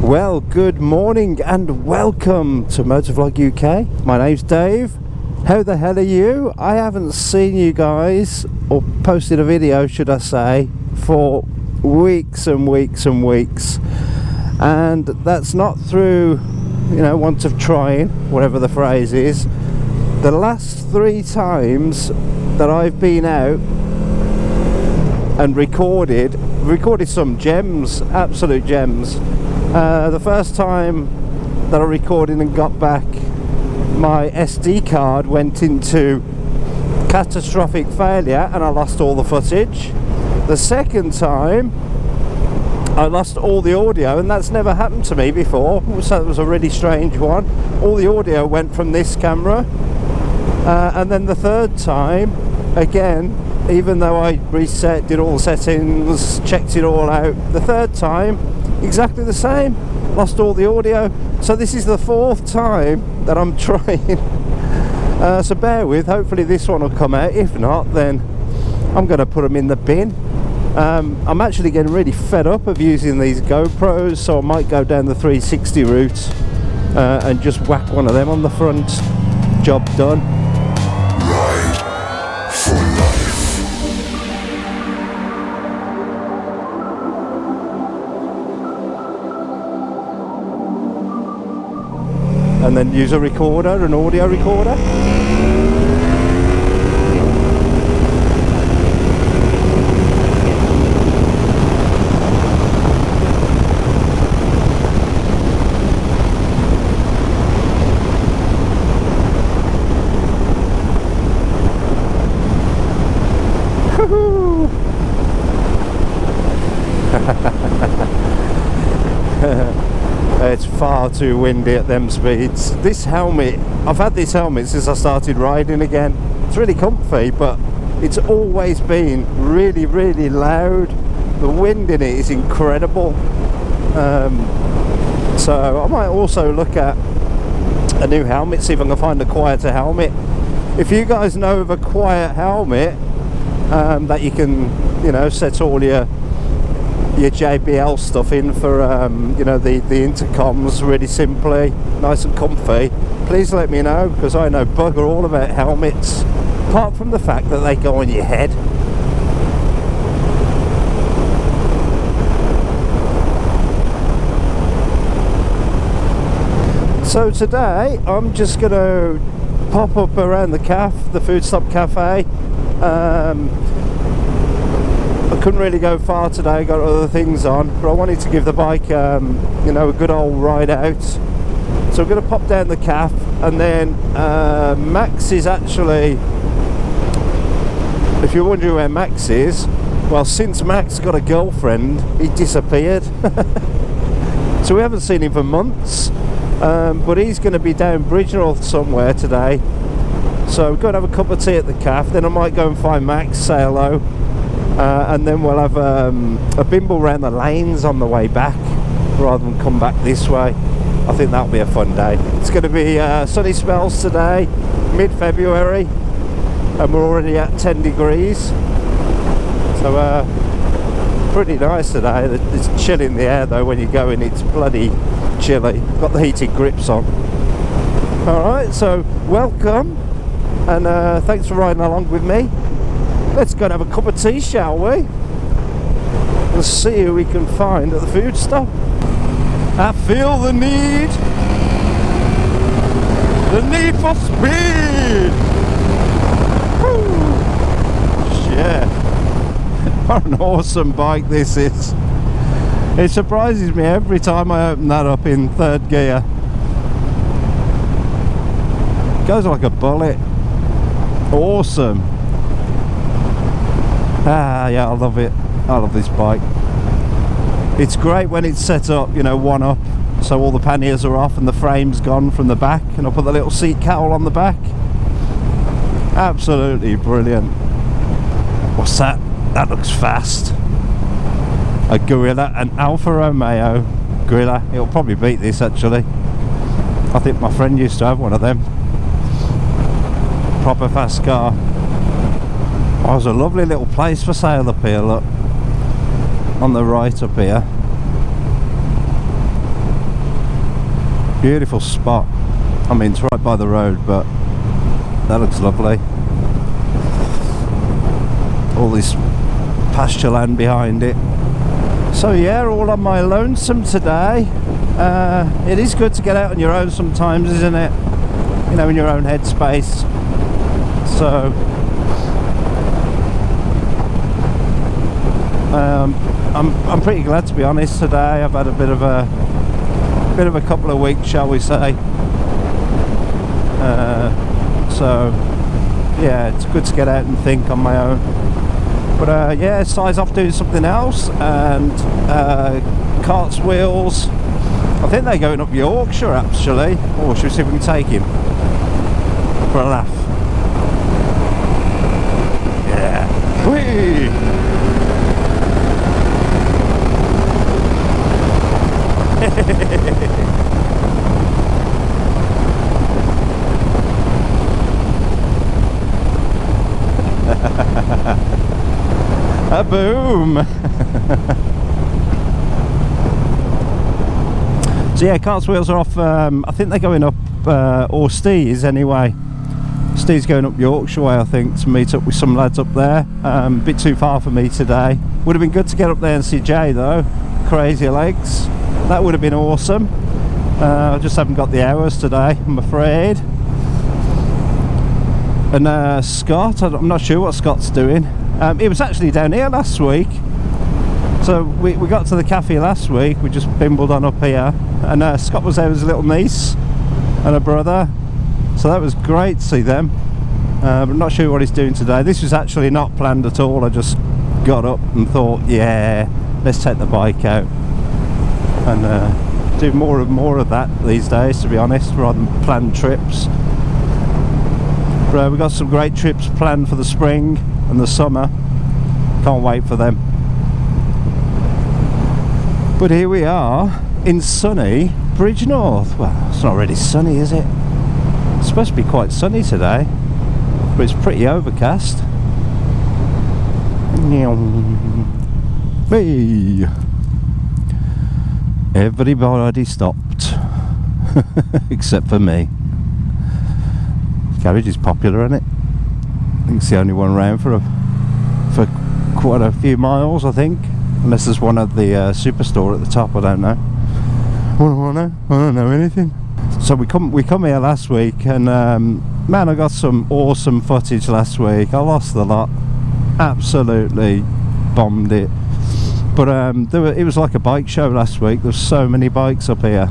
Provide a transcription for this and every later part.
Well, good morning and welcome to MotovlogUK. My name's Dave. How the hell are you? I haven't seen you guys, or posted a video should I say, for weeks and weeks and weeks. And that's not through, want of trying, whatever the phrase is. The last 3 times that I've been out and recorded some gems, absolute gems. The first time that I recorded and got back, my SD card went into catastrophic failure and I lost all the footage. The second time I lost all the audio, and that's never happened to me before, so it was a really strange one. All the audio went from this camera, and then the third time, again, even though I reset, did all the settings, checked it all out, the third time exactly the same, lost all the audio. So this is the 4th time that I'm trying, so bear with, hopefully this one will come out. If not, then I'm going to put them in the bin. I'm actually getting really fed up of using these GoPros, so I might go down the 360 route and just whack one of them on the front. Job done. Ride for life. And then use a recorder, an audio recorder. It's far too windy at them speeds. This helmet, I've had this helmet since I started riding again. It's really comfy, but it's always been really, really loud. The wind in it is incredible. So I might also look at a new helmet, see if I can find a quieter helmet. If you guys know of a quiet helmet that you can, set all your JBL stuff in for the intercoms really simply, nice and comfy, please let me know, because I know bugger all about helmets, apart from the fact that they go on your head. So today I'm just going to pop up around the Food Stop Cafe. I couldn't really go far today, got other things on, but I wanted to give the bike a good old ride out. So I'm going to pop down the calf, and then Max is actually, if you're wondering where Max is, well, since Max got a girlfriend, he disappeared. So we haven't seen him for months, but he's going to be down Bridgenorth somewhere today. So we're going to have a cup of tea at the calf, then I might go and find Max, say hello. And then we'll have a bimble around the lanes on the way back, rather than come back this way. I think that'll be a fun day. It's going to be sunny spells today, mid-February, and we're already at 10 degrees. So pretty nice today. It's chill in the air though when you go in, it's bloody chilly. Got the heated grips on. Alright, so welcome, and thanks for riding along with me. Let's go and have a cup of tea, shall we? And see who we can find at the food stop. I feel the need for speed. Woo. Yeah, what an awesome bike this is. It surprises me every time I open that up in 3rd gear. It goes like a bullet. Awesome. Yeah, I love it. I love this bike. It's great when it's set up, one up, so all the panniers are off and the frame's gone from the back, and I put the little seat cowl on the back. Absolutely brilliant. What's that? That looks fast. A Gorilla, an Alfa Romeo Gorilla. It'll probably beat this actually. I think my friend used to have one of them. Proper fast car. Oh, there's a lovely little place for sale up here, look. On the right up here. Beautiful spot. I mean, it's right by the road, but that looks lovely. All this pasture land behind it. So yeah, all on my lonesome today. It is good to get out on your own sometimes, isn't it? You know, in your own headspace. So I'm pretty glad, to be honest. Today I've had a bit of a couple of weeks, shall we say. So yeah, it's good to get out and think on my own. But yeah, Si's off doing something else, and carts wheels. I think they're going up Yorkshire actually. Oh, should we see if we can take him for a laugh? Yeah. Whee! A boom! So yeah, carts wheels are off. I think they're going up, or Steve's anyway. Steve's going up Yorkshire way, I think, to meet up with some lads up there. A bit too far for me today. Would have been good to get up there and see Jay though. Crazy legs. That would have been awesome. I just haven't got the hours today, I'm afraid. And Scott, I'm not sure what Scott's doing. He was actually down here last week. So we got to the cafe last week. We just bimbled on up here, and Scott was there with his little niece and a brother. So that was great to see them. But I'm not sure what he's doing today. This was actually not planned at all. I just got up and thought, yeah, let's take the bike out and do more and more of that these days, to be honest, rather than planned trips. But we've got some great trips planned for the spring and the summer. Can't wait for them. But here we are in sunny Bridgnorth. Well, it's not really sunny, is it? It's supposed to be quite sunny today, but it's pretty overcast. Hey! Everybody stopped except for me. Garage is popular, isn't it? I think it's the only one around for quite a few miles, I think. Unless there's one at the superstore at the top, I don't know. What do I know? I don't know anything. So we come here last week, and man, I got some awesome footage last week. I lost the lot, absolutely bombed it. But it was like a bike show last week. There's so many bikes up here.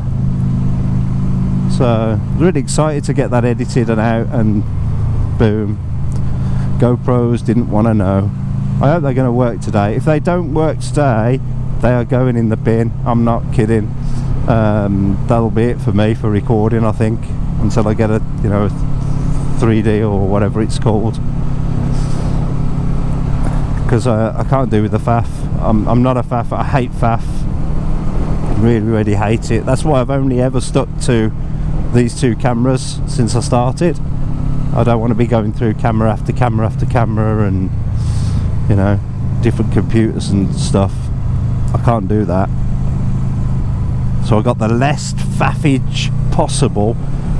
So really excited to get that edited and out, and boom. GoPros didn't want to know. I hope they're going to work today. If they don't work today, they are going in the bin. I'm not kidding. That'll be it for me for recording, I think, until I get a 3D or whatever it's called. Because I can't do with the faff. I'm not a faff. I hate faff. Really hate it. That's why I've only ever stuck to these two cameras since I started. I don't want to be going through camera after camera after camera and different computers and stuff. I can't do that. So I got the less faffage possible,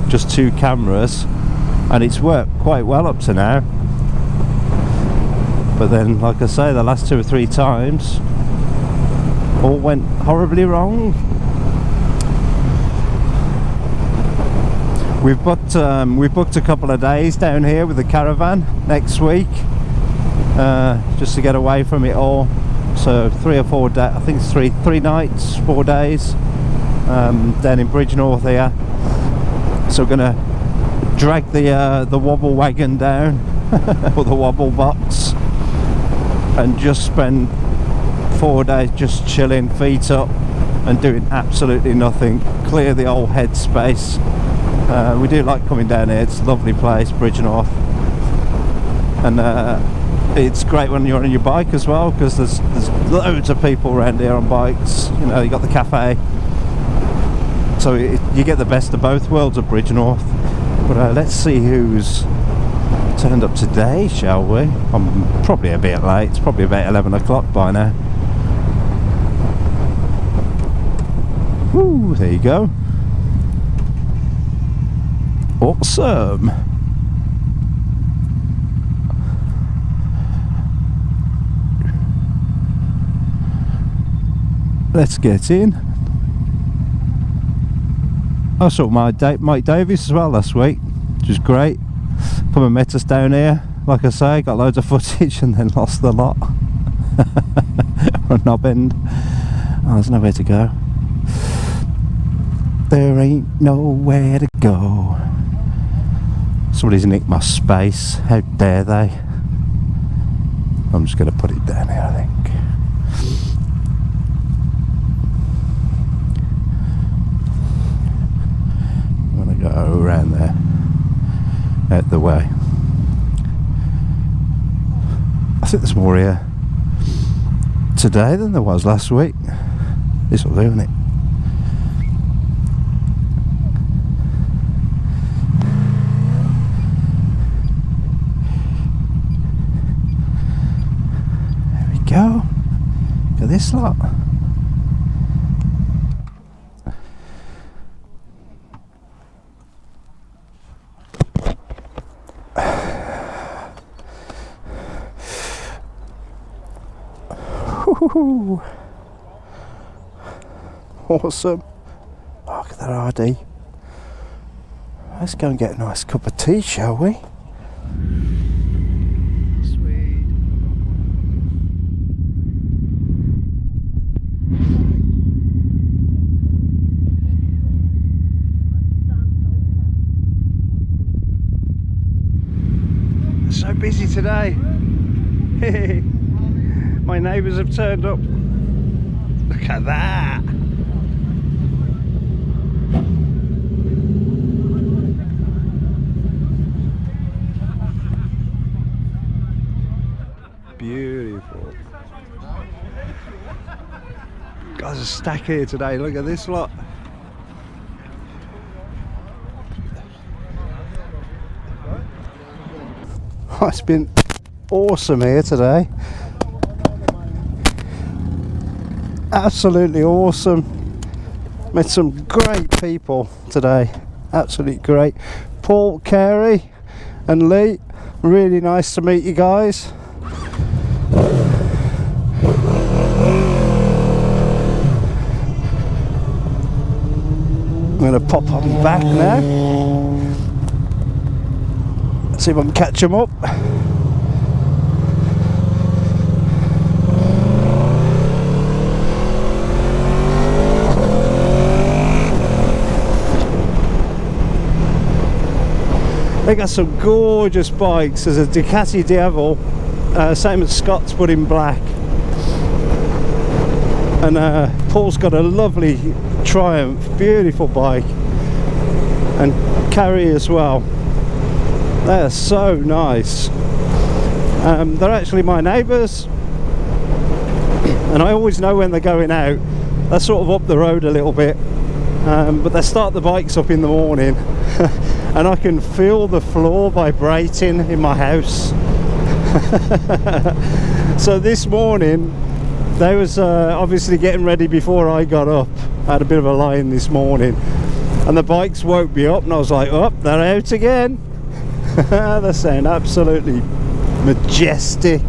just two cameras, and it's worked quite well up to now. But then, like I say, the last 2 or 3 times all went horribly wrong. We've booked a couple of days down here with the caravan next week, just to get away from it all. So 3 or 4 days, I think it's 3 nights, 4 days, down in Bridgnorth here. So we're gonna drag the wobble wagon down, or the wobble box, and just spend 4 days just chilling, feet up, and doing absolutely nothing. Clear the old headspace. We do like coming down here. It's a lovely place, Bridgnorth, and it's great when you're on your bike as well, because there's loads of people around here on bikes. You got the cafe, so you get the best of both worlds at Bridgnorth. But let's see who's turned up today, shall we? I'm probably a bit late. It's probably about 11 o'clock by now. Woo, there you go. Awesome. Let's get in. I saw Mike Davies as well last week, which was great. Come and met us down here. Like I say, got loads of footage and then lost the lot. On Knob End. Oh, there's nowhere to go. There ain't nowhere to go. Somebody's nicked my space. How dare they? I'm just going to put it down here, I think. I'm going to go around there, out the way. I think there's more here today than there was last week. This will do, isn't it? There we go. Look at this lot. Woohoo. Awesome. Oh, look at that RD. Let's go and get a nice cup of tea, shall we? Sweet. It's so busy today. My neighbours have turned up. Look at that. Beautiful. Guys, a stack here today. Look at this lot. Oh, it's been awesome here today. Absolutely awesome. Met some great people today. Absolutely great. Paul, Carey and Lee, really nice to meet you guys. I'm going to pop on back now. Let's see if I can catch them up. They got some gorgeous bikes. There's a Ducati Devil, same as Scott's, but in black. And Paul's got a lovely Triumph, beautiful bike. And Carey as well. They're so nice. They're actually my neighbours. And I always know when they're going out. They're sort of up the road a little bit. But they start the bikes up in the morning. And I can feel the floor vibrating in my house. So this morning they was obviously getting ready before I got up. I had a bit of a lie-in this morning and the bikes woke me up and I was like, oh, they're out again. They sound absolutely majestic.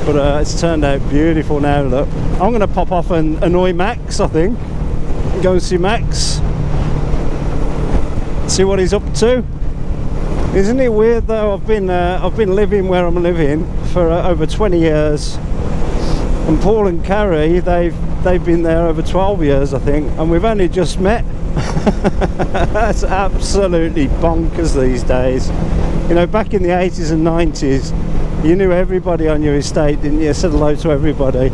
But it's turned out beautiful now. Look, I'm going to pop off and annoy Max, I think. Go and see Max, see what he's up to. Isn't it weird though? I've been living where I'm living for over 20 years, and Paul and Carey, they've been there over 12 years I think, and we've only just met. That's absolutely bonkers these days. You know, back in the 80s and 90s you knew everybody on your estate, didn't you? Said hello to everybody.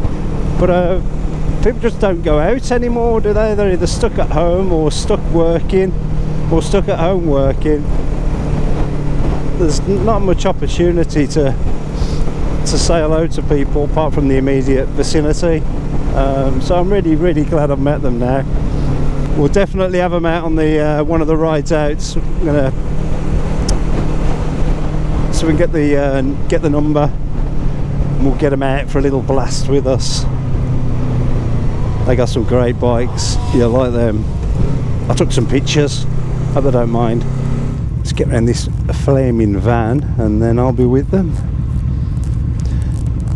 But people just don't go out anymore, do they? They're either stuck at home or stuck working, or stuck at home working. There's not much opportunity to say hello to people apart from the immediate vicinity. So I'm really glad I've met them now. We'll definitely have them out on the one of the rides out. So I'm gonna, so we can get the number and we'll get them out for a little blast with us. They got some great bikes. You'll like them. I took some pictures. Hope they don't mind. Let's get around this flaming van and then I'll be with them.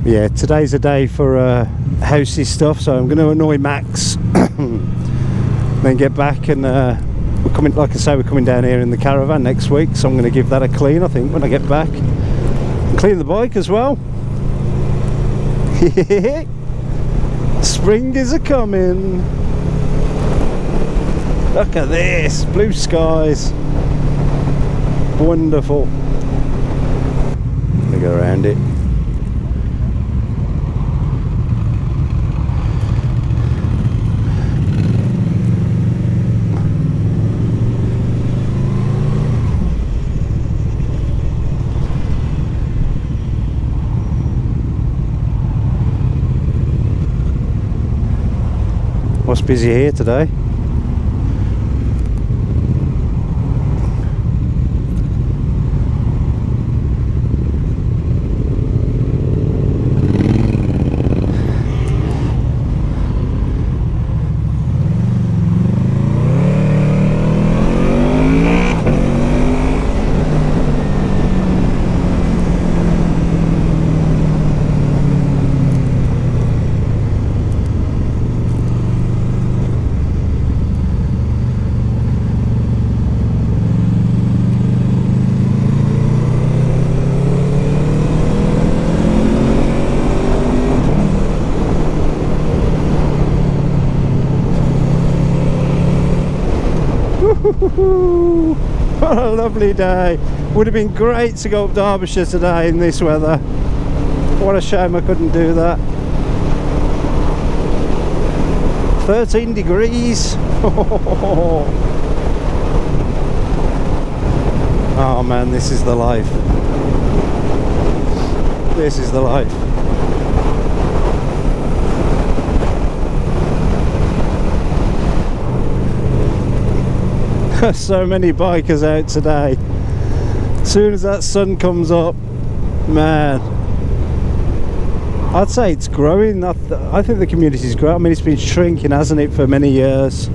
Yeah, today's a day for housey stuff, so I'm going to annoy Max, then get back, and we're coming. Like I say, we're coming down here in the caravan next week, so I'm going to give that a clean. I think when I get back, and clean the bike as well. Spring is a coming. Look at this, blue skies, wonderful. Let me go around it. What's busy here today? What a lovely day. Would have been great to go up Derbyshire today in this weather. What a shame I couldn't do that. 13 degrees. Oh man, this is the life. This is the life. So many bikers out today. As soon as that sun comes up, man, I'd say it's growing. I think the community's growing. I mean, it's been shrinking, hasn't it, for many years.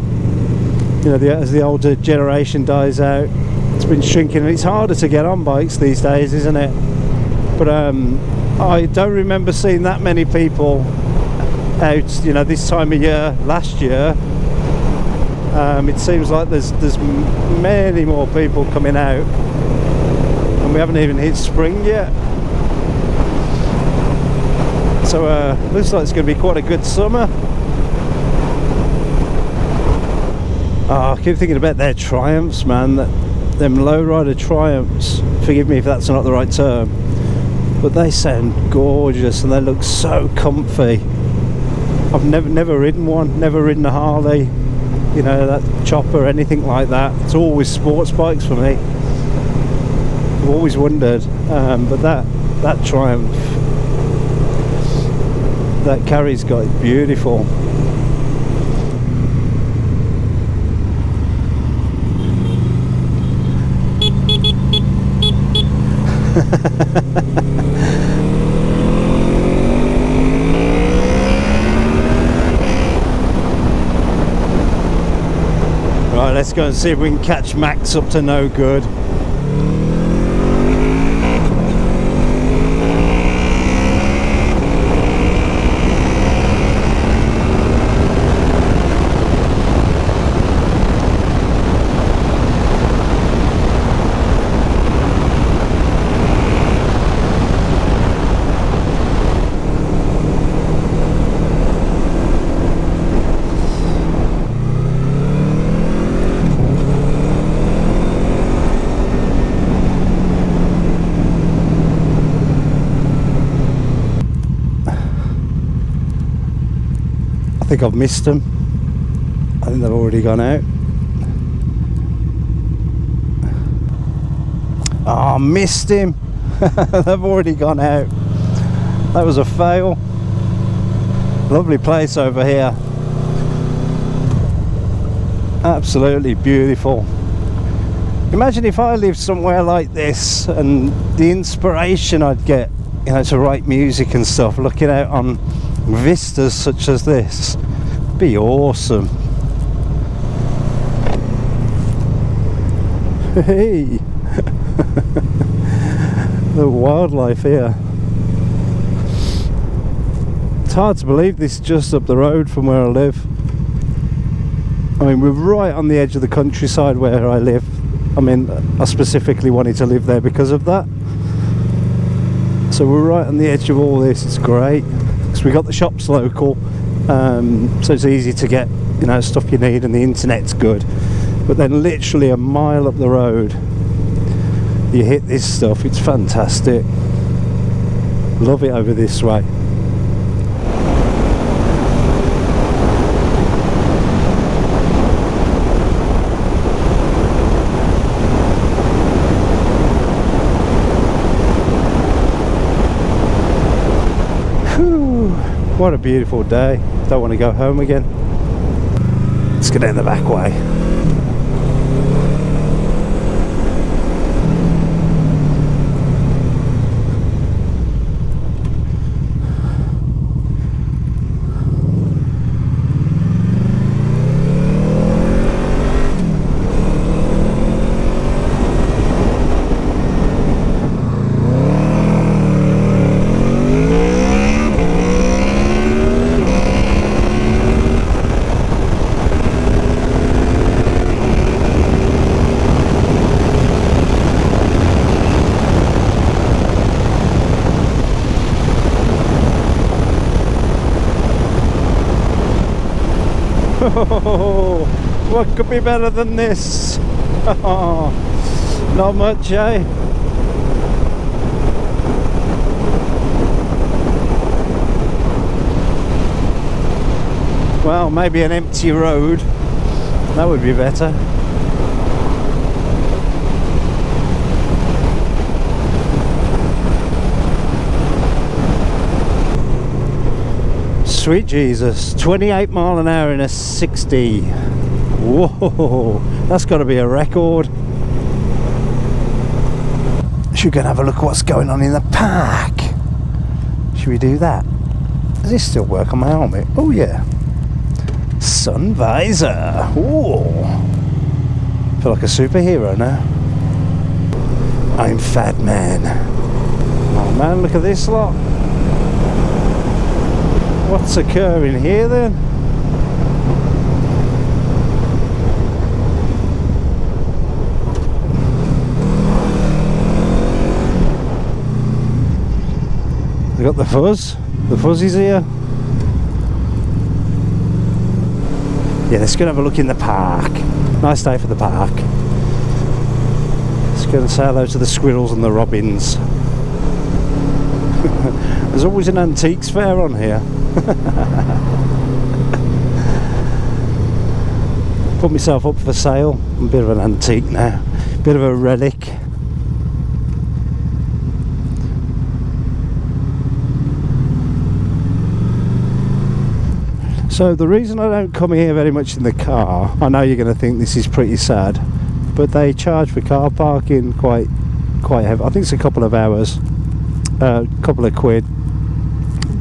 You know, as the older generation dies out, it's been shrinking, and it's harder to get on bikes these days, isn't it? But I don't remember seeing that many people out, you know, this time of year last year. It seems like there's many more people coming out, and we haven't even hit spring yet. So looks like it's going to be quite a good summer. Oh, I keep thinking about their Triumphs, man. Them lowrider Triumphs. Forgive me if that's not the right term, but they sound gorgeous and they look so comfy. I've never ridden one, never ridden a Harley, you know, that chopper, anything like that. It's always sports bikes for me. I've always wondered, but that Triumph, that carry's got it beautiful. Right, let's go and see if we can catch Max up to no good. I think I've missed them. I think they've already gone out. Oh, missed him. They've already gone out. That was a fail. Lovely place over here. Absolutely beautiful. Imagine if I lived somewhere like this, and the inspiration I'd get, you know, to write music and stuff, looking out on vistas such as this. Be awesome. Hey, the wildlife here. It's hard to believe this is just up the road from where I live. I mean, we're right on the edge of the countryside where I live. I mean, I specifically wanted to live there because of that. So we're right on the edge of all this. It's great because we got the shops local, so it's easy to get, you know, stuff you need, and the internet's good. But then literally a mile up the road you hit this stuff. It's fantastic. Love it over this way. Whew, what a beautiful day. Don't want to go home again. Let's get in the back way. Oh, what could be better than this? Not much, eh? Well, maybe an empty road. That would be better. Sweet Jesus, 28 mile an hour in a 60. Whoa, that's got to be a record. Should we go and have a look at what's going on in the park? Should we do that? Does this still work on my helmet? Oh yeah. Sun visor. Ooh. Feel like a superhero now. I'm Fat Man. Oh man, look at this lot. What's occurring here then? They got the fuzz. The fuzzies here. Yeah, let's go and have a look in the park. Nice day for the park. Let's go and say hello to the squirrels and the robins. There's always an antiques fair on here. Put myself up for sale. I'm a bit of an antique now, bit of a relic. So the reason I don't come here very much in the car, I know you're going to think this is pretty sad, but they charge for car parking quite heavy. I think it's a couple of hours, a couple of quid.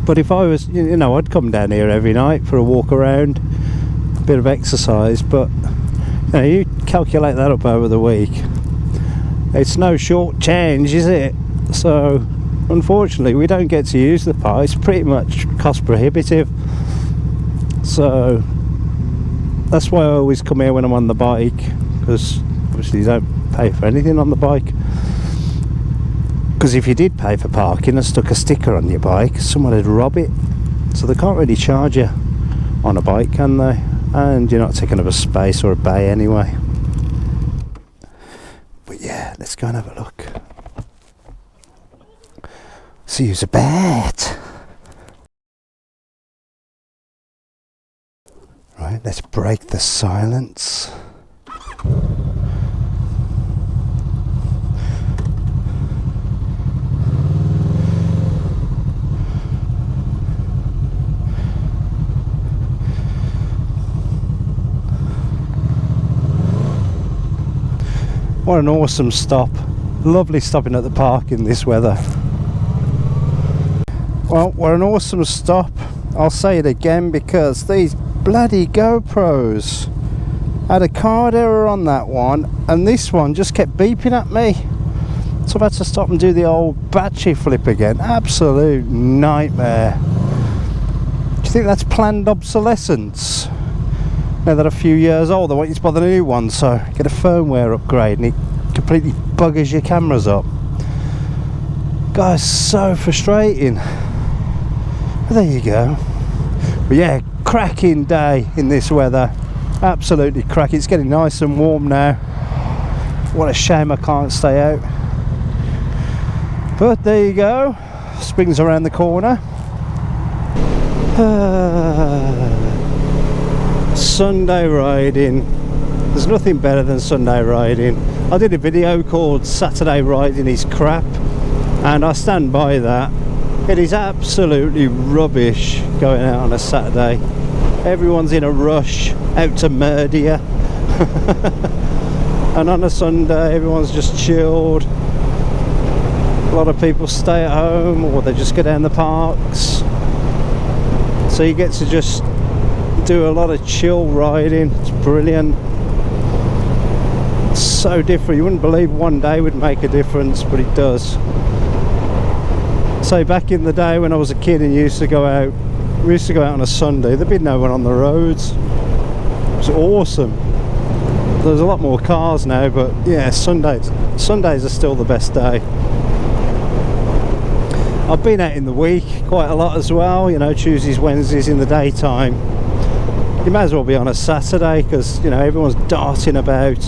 But if I was, you know, I'd come down here every night for a walk around, a bit of exercise. But you know, you calculate that up over the week, it's no short change, is it? So unfortunately we don't get to use the park. It's pretty much cost prohibitive. So that's why I always come here when I'm on the bike, because obviously you don't pay for anything on the bike. Because if you did pay for parking and stuck a sticker on your bike, someone would rob it. So they can't really charge you on a bike, can they? And you're not taking up a space or a bay anyway. But yeah, let's go and have a look. See who's a bat. Right, let's break the silence. What an awesome stop. Lovely stopping at the park in this weather. Well, what an awesome stop. I'll say it again because these bloody GoPros. I had a card error on that one, and this one just kept beeping at me. So I've had to stop and do the old battery flip again. Absolute nightmare. Do you think that's planned obsolescence? Now they're a few years old, they want you to buy the new one, so get a firmware upgrade and it completely buggers your cameras up. Guys, so frustrating. But there you go. But yeah, cracking day in this weather. Absolutely cracking. It's getting nice and warm now. What a shame I can't stay out. But there you go. Spring's around the corner. Sunday riding. There's nothing better than Sunday riding. I did a video called Saturday Riding is Crap, and I stand by that. It is absolutely rubbish going out on a Saturday. Everyone's in a rush out to murder you. And on a Sunday everyone's just chilled. A lot of people stay at home or they just go down the parks. So you get to just do a lot of chill riding. It's brilliant. It's so different. You wouldn't believe one day would make a difference, but it does. So back in the day when I was a kid and used to go out, we used to go out on a Sunday, there'd be no one on the roads. It was awesome. There's a lot more cars now, but yeah, Sundays are still the best day. I've been out in the week quite a lot as well, you know, Tuesdays, Wednesdays in the daytime. You may as well be on a Saturday because, you know, everyone's darting about.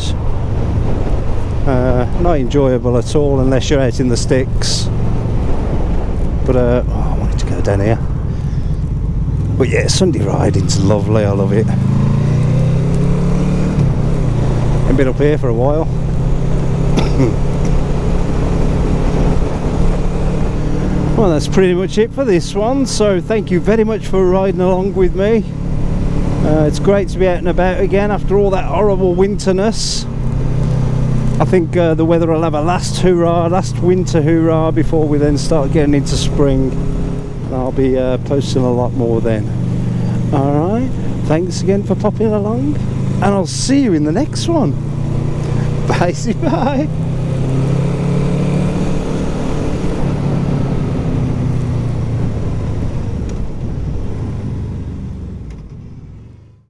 Not enjoyable at all unless you're out in the sticks. But oh, I wanted to go down here. But yeah, Sunday riding's lovely, I love it. I've been up here for a while. Well, that's pretty much it for this one, so thank you very much for riding along with me. It's great to be out and about again after all that horrible winterness. I think the weather will have a last winter hurrah before we then start getting into spring. And I'll be posting a lot more then. Alright, thanks again for popping along, and I'll see you in the next one. Bye.